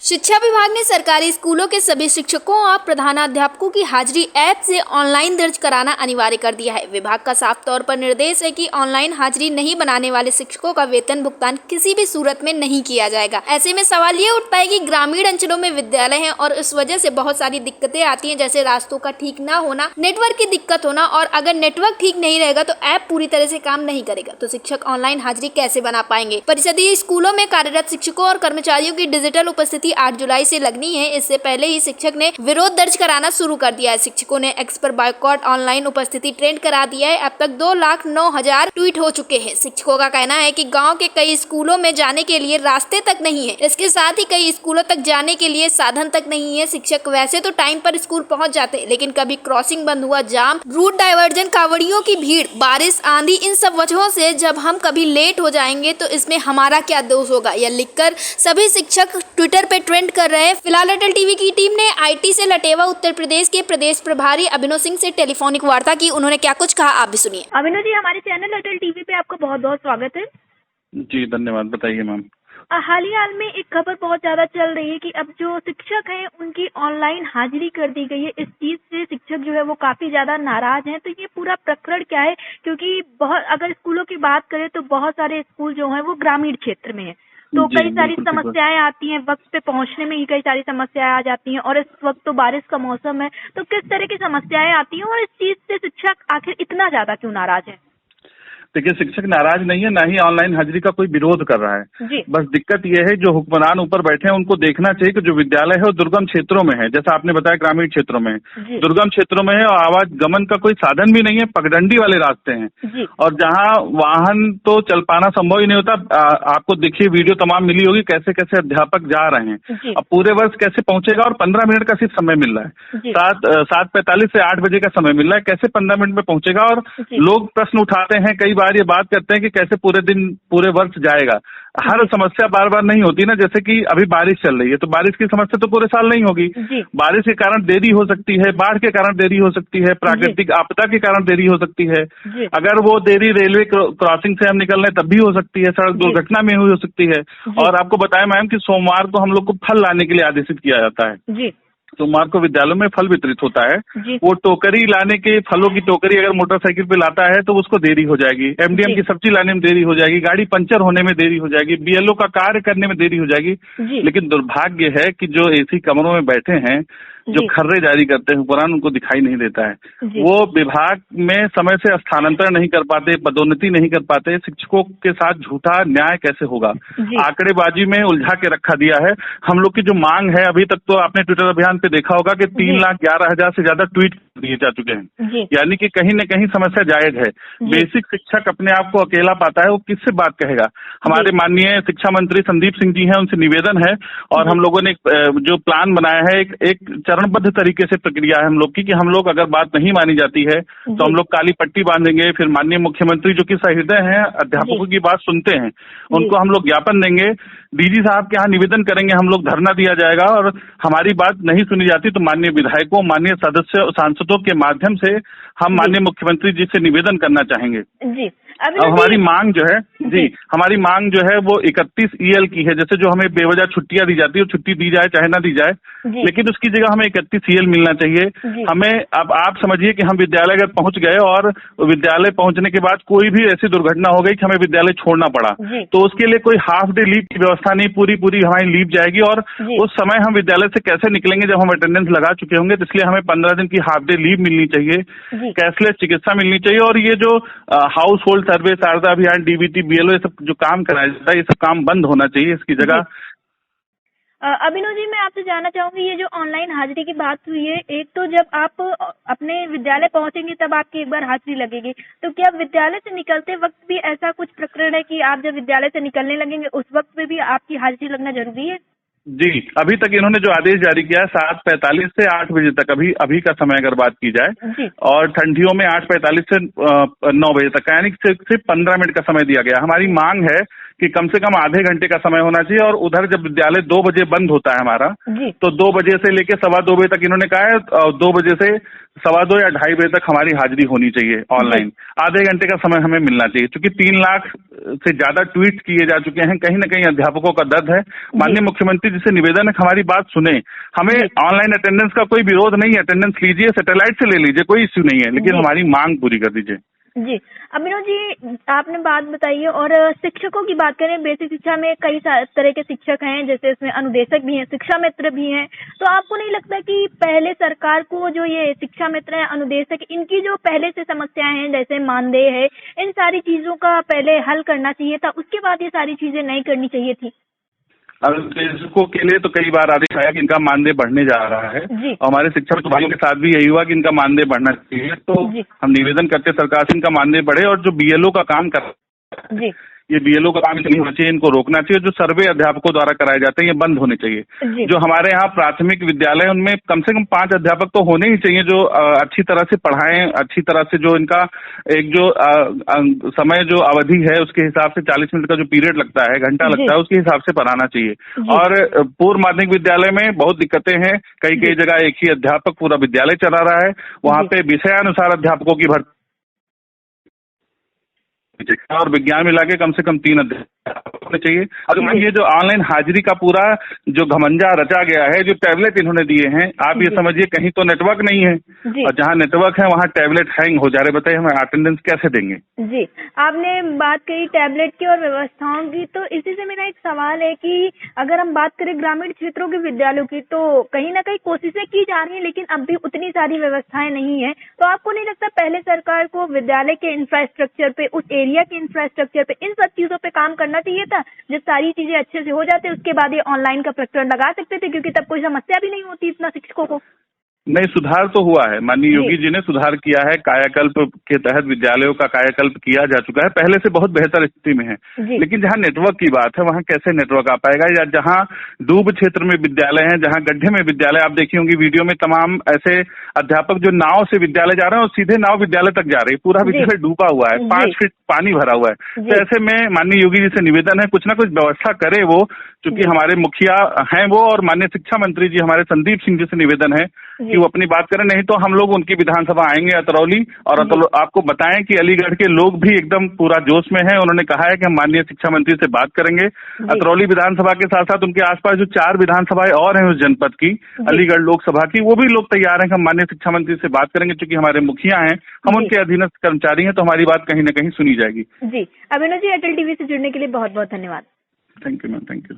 शिक्षा विभाग ने सरकारी स्कूलों के सभी शिक्षकों और प्रधानाध्यापकों की हाजिरी ऐप से ऑनलाइन दर्ज कराना अनिवार्य कर दिया है। विभाग का साफ तौर पर निर्देश है कि ऑनलाइन हाजिरी नहीं बनाने वाले शिक्षकों का वेतन भुगतान किसी भी सूरत में नहीं किया जाएगा। ऐसे में सवाल ये उठता है कि ग्रामीण अंचलों में विद्यालय हैं और इस वजह से बहुत सारी दिक्कतें आती हैं, जैसे रास्तों का ठीक न होना, नेटवर्क की दिक्कत होना, और अगर नेटवर्क ठीक नहीं रहेगा तो ऐप पूरी तरह से काम नहीं करेगा तो शिक्षक ऑनलाइन हाजिरी कैसे बना पाएंगे। परिषदीय स्कूलों में कार्यरत शिक्षकों और कर्मचारियों की डिजिटल उपस्थिति 8 जुलाई से लगनी है। इससे पहले ही शिक्षक ने विरोध दर्ज कराना शुरू कर दिया है। शिक्षकों ने एक्स पर बॉयकॉट ऑनलाइन उपस्थिति ट्रेंड करा दिया है। अब तक 2,09,000 ट्वीट हो चुके हैं। शिक्षकों का कहना है कि गांव के कई स्कूलों में जाने के लिए रास्ते तक नहीं है। इसके साथ ही कई स्कूलों तक जाने के लिए साधन तक नहीं है। शिक्षक वैसे तो टाइम पर स्कूल पहुंच जाते हैं, लेकिन कभी क्रॉसिंग बंद हुआ, जाम, रूट डाइवर्जन, कावड़ियों की भीड़, बारिश, आंधी, इन सब वजहों से जब हम कभी लेट हो जाएंगे तो इसमें हमारा क्या दोष होगा, यह लिखकर सभी शिक्षक ट्विटर पे ट्रेंड कर रहे हैं। फिलहाल अटल टीवी की टीम ने आईटी से लटेवा उत्तर प्रदेश के प्रदेश प्रभारी अभिनव सिंह से टेलीफोनिक वार्ता की। उन्होंने क्या कुछ कहा, आप भी सुनिए। अभिनव जी, हमारे चैनल अटल टीवी पे आपका बहुत बहुत स्वागत है। जी धन्यवाद, बताइए मैम। हाल ही में एक खबर बहुत ज्यादा चल रही है कि अब जो शिक्षक हैं उनकी ऑनलाइन हाजिरी कर दी गई है। इस चीज से शिक्षक जो है वो काफी ज्यादा नाराज हैं। तो ये पूरा प्रकरण क्या है, क्योंकि अगर स्कूलों की बात करें तो बहुत सारे स्कूल जो हैं वो ग्रामीण क्षेत्र में है, तो कई सारी समस्याएं आती हैं, वक्त पे पहुंचने में ही कई सारी समस्याएं आ जाती हैं, और इस वक्त तो बारिश का मौसम है। तो किस तरह की समस्याएं आती हैं और इस चीज से शिक्षक आखिर इतना ज्यादा क्यों नाराज है? देखिए, शिक्षक नाराज नहीं है, ना ही ऑनलाइन हाजिरी का कोई विरोध कर रहा है। बस दिक्कत यह है जो हुक्मरान ऊपर बैठे हैं उनको देखना चाहिए कि जो विद्यालय है वो दुर्गम क्षेत्रों में है। जैसा आपने बताया ग्रामीण क्षेत्रों में, दुर्गम क्षेत्रों में है और आवागमन का कोई साधन भी नहीं है, पगडंडी वाले रास्ते हैं और जहाँ वाहन तो चल पाना संभव ही नहीं होता। आपको देखिए वीडियो तमाम मिली होगी कैसे कैसे अध्यापक जा रहे हैं। अब पूरे वर्ष कैसे पहुंचेगा, और 15 मिनट का सिर्फ समय मिल रहा है। 7:45 से 8 बजे का समय मिल रहा है, कैसे 15 मिनट में पहुंचेगा। और लोग प्रश्न उठाते हैं, कई बार ये बात करते हैं कि कैसे पूरे दिन पूरे वर्ष जाएगा। हर समस्या बार बार नहीं होती ना, जैसे कि अभी बारिश चल रही है तो बारिश की समस्या तो पूरे साल नहीं होगी। बारिश के कारण देरी हो सकती है, बाढ़ के कारण देरी हो सकती है, प्राकृतिक आपदा के कारण देरी हो सकती है। अगर वो देरी रेलवे क्रॉसिंग से हम निकल रहे हैं तब भी हो सकती है, सड़क दुर्घटना में हो सकती है। और आपको बताया मैम कि सोमवार को हम लोग को फल लाने के लिए आदेशित किया जाता है। सोमवार को विद्यालयों में फल वितरित होता है। वो टोकरी लाने के, फलों की टोकरी अगर मोटरसाइकिल पे लाता है तो उसको देरी हो जाएगी। एमडीएम की सब्जी लाने में देरी हो जाएगी, गाड़ी पंचर होने में देरी हो जाएगी, बीएलओ का कार्य करने में देरी हो जाएगी। लेकिन दुर्भाग्य है कि जो एसी कमरों में बैठे हैं, जो खर्रे जारी करते हैं हुक्मरान, उनको दिखाई नहीं देता है। वो विभाग में समय से स्थानांतरण नहीं कर पाते, पदोन्नति नहीं कर पाते। शिक्षकों के साथ झूठा न्याय कैसे होगा, आंकड़ेबाजी में उलझा के रखा दिया है। हम लोग की जो मांग है, अभी तक तो आपने ट्विटर अभियान पे देखा होगा कि 3,11,000 से ज्यादा ट्वीट दिए जा चुके हैं, यानी कि कहीं न कहीं समस्या जायज है। बेसिक शिक्षक अपने आप को अकेला पाता है, वो किससे बात कहेगा। हमारे माननीय शिक्षा मंत्री संदीप सिंह जी हैं, उनसे निवेदन है और हम लोगों ने जो प्लान बनाया है, एक चरणबद्ध तरीके से प्रक्रिया है हम लोग की, कि हम लोग अगर बात नहीं मानी जाती है तो हम लोग काली पट्टी बांधेंगे। फिर माननीय मुख्यमंत्री जो कि सहृदय हैं, अध्यापकों की बात सुनते हैं, उनको हम लोग ज्ञापन देंगे, डीजी साहब के यहाँ निवेदन करेंगे, हम लोग धरना दिया जाएगा। और हमारी बात नहीं सुनी जाती तो माननीय विधायकों, माननीय सदस्य, सांसदों के माध्यम से हम माननीय मुख्यमंत्री जी से निवेदन करना चाहेंगे। अब हमारी मांग जो है हमारी मांग जो है वो 31 EL की है। जैसे जो हमें बेवजह छुट्टियां दी जाती है, छुट्टी दी जाए चाहे ना दी जाए, लेकिन उसकी जगह हमें 31 EL मिलना चाहिए हमें। अब आप समझिए कि हम विद्यालय अगर पहुंच गए और विद्यालय पहुंचने के बाद कोई भी ऐसी दुर्घटना हो गई कि हमें विद्यालय छोड़ना पड़ा, तो उसके लिए कोई हाफ डे लीव की व्यवस्था नहीं, पूरी हमारी लीव जाएगी। और उस समय हम विद्यालय से कैसे निकलेंगे जब हम अटेंडेंस लगा चुके होंगे। तो इसलिए हमें 15 दिन की हाफ डे लीव मिलनी चाहिए, कैशलेस चिकित्सा मिलनी चाहिए। और ये जो हाउस होल्ड सर्वे, शारदा अभियान, डीबीटी, बीएलओ, ये सब जो काम कराया जाता है, ये सब काम बंद होना चाहिए इसकी जगह। अभिनव जी, मैं आपसे जानना चाहूंगी, ये जो ऑनलाइन हाजिरी की बात हुई है, एक तो जब आप अपने विद्यालय पहुंचेंगे तब आपकी एक बार हाजिरी लगेगी, तो क्या विद्यालय से निकलते वक्त भी ऐसा कुछ प्रकरण है कि आप जब विद्यालय से निकलने लगेंगे उस वक्त में भी आपकी हाजिरी लगना जरूरी है? जी, अभी तक इन्होंने जो आदेश जारी किया है 7:45 से 8 बजे तक, अभी का समय अगर बात की जाए, और ठंडियों में 8:45 से 9 बजे तक, यानी सिर्फ 15 मिनट का समय दिया गया। हमारी मांग है कि कम से कम आधे घंटे का समय होना चाहिए। और उधर जब विद्यालय 2 बजे बंद होता है हमारा, तो 2 बजे से लेके 2:15 बजे तक इन्होंने कहा है, 2 बजे से 2:15 या 2:30 बजे तक हमारी हाजिरी होनी चाहिए ऑनलाइन। आधे घंटे का समय हमें मिलना चाहिए, क्योंकि 3 लाख से ज्यादा ट्वीट किए जा चुके हैं। कहीं न कहीं अध्यापकों का दर्द है। माननीय मुख्यमंत्री जी से निवेदन है कि हमारी बात सुने। हमें ऑनलाइन अटेंडेंस का कोई विरोध नहीं है, अटेंडेंस लीजिए, सैटेलाइट से ले लीजिए, कोई इश्यू नहीं है, लेकिन हमारी मांग पूरी कर दीजिए। जी अभिनव जी, आपने बात बताई है। और शिक्षकों की बात करें, बेसिक शिक्षा में कई तरह के शिक्षक हैं, जैसे इसमें अनुदेशक भी हैं, शिक्षा मित्र भी हैं। तो आपको नहीं लगता कि पहले सरकार को जो ये शिक्षा मित्र है, अनुदेशक, इनकी जो पहले से समस्याएं हैं, जैसे मानदेय है, इन सारी चीजों का पहले हल करना चाहिए था, उसके बाद ये सारी चीजें नहीं करनी चाहिए थी? अनुदेशकों के लिए तो कई बार आदेश आया कि इनका मानदेय बढ़ने जा रहा है, और हमारे शिक्षक भाइयों के साथ भी यही हुआ कि इनका मानदेय बढ़ना चाहिए। तो हम निवेदन करते सरकार से इनका मानदेय बढ़े, और जो बीएलओ का काम कर ये बीएलओ का काम नहीं होना चाहिए, इनको रोकना चाहिए। जो सर्वे अध्यापकों द्वारा कराए जाते हैं ये बंद होने चाहिए। जो हमारे यहाँ प्राथमिक विद्यालय, उनमें कम से कम 5 अध्यापक तो होने ही चाहिए जो अच्छी तरह से पढ़ाएं, अच्छी तरह से जो इनका एक जो समय जो अवधि है उसके हिसाब से 40 मिनट का जो पीरियड लगता है, घंटा लगता है, उसके हिसाब से पढ़ाना चाहिए। और पूर्व माध्यमिक विद्यालय में बहुत दिक्कतें हैं, कई जगह एक ही अध्यापक पूरा विद्यालय चला रहा है, वहाँ पे विषयानुसार अध्यापकों की भर्ती और विज्ञान मिला के कम से कम 3 अध्यापक होने चाहिए। और ये जो ऑनलाइन हाजिरी का पूरा जो घमंजा रचा गया है, जो टैबलेट इन्होंने दिए हैं, आप ये समझिए कहीं तो नेटवर्क नहीं है, और जहाँ नेटवर्क है वहाँ टैबलेट हैंग हो जा रहे। बताइए हमें अटेंडेंस कैसे देंगे? जी, आपने बात कही टैबलेट की और व्यवस्थाओं की, तो इसी से मेरा एक सवाल है कि अगर हम बात करें ग्रामीण क्षेत्रों के विद्यालयों की, तो कहीं ना कहीं कोशिशें की जा रही हैं, लेकिन अब भी उतनी सारी व्यवस्थाएं नहीं है। तो आपको नहीं लगता पहले सरकार को विद्यालय के इंफ्रास्ट्रक्चर पे, उस एरिया के इंफ्रास्ट्रक्चर पे, इन सब चीजों पे काम करना चाहिए था? जब सारी चीजें अच्छे से हो जाते उसके बाद ये ऑनलाइन का प्रकरण लगा सकते थे, क्योंकि तब कोई समस्या भी नहीं होती इतना शिक्षकों को। नहीं, सुधार तो हुआ है, माननीय योगी जी ने सुधार किया है, कायाकल्प के तहत विद्यालयों का कायाकल्प किया जा चुका है, पहले से बहुत बेहतर स्थिति में है। लेकिन जहाँ नेटवर्क की बात है वहाँ कैसे नेटवर्क आ पाएगा, या जहाँ डूब क्षेत्र में विद्यालय हैं, जहाँ गड्ढे में विद्यालय, आप देखी होंगी वीडियो में तमाम ऐसे अध्यापक जो नाव से विद्यालय जा रहे हैं और सीधे नाव विद्यालय तक जा रही है, पूरा विद्यालय डूबा हुआ है, 5 फीट पानी भरा हुआ है। तो ऐसे में माननीय योगी जी से निवेदन है कुछ ना कुछ व्यवस्था करे वो, चूंकि हमारे मुखिया हैं वो, और माननीय शिक्षा मंत्री जी हमारे संदीप सिंह जी से निवेदन है कि वो अपनी बात करें, नहीं तो हम लोग उनकी विधानसभा आएंगे अतरौली, और आपको बताएं कि अलीगढ़ के लोग भी एकदम पूरा जोश में हैं। उन्होंने कहा है कि हम माननीय शिक्षा मंत्री से बात करेंगे। अतरौली विधानसभा के साथ साथ उनके आसपास जो 4 विधानसभाएं और हैं उस जनपद की, अलीगढ़ लोकसभा की, वो भी लोग तैयार हैं कि हम माननीय शिक्षा मंत्री से बात करेंगे। चूंकि हमारे मुखिया हैं, हम उनके अधीनस्थ कर्मचारी हैं, तो हमारी बात कहीं न कहीं सुनी जाएगी। जी, अभिनव जी, अटल टीवी से जुड़ने के लिए बहुत बहुत धन्यवाद। Thank you ma'am, thank you.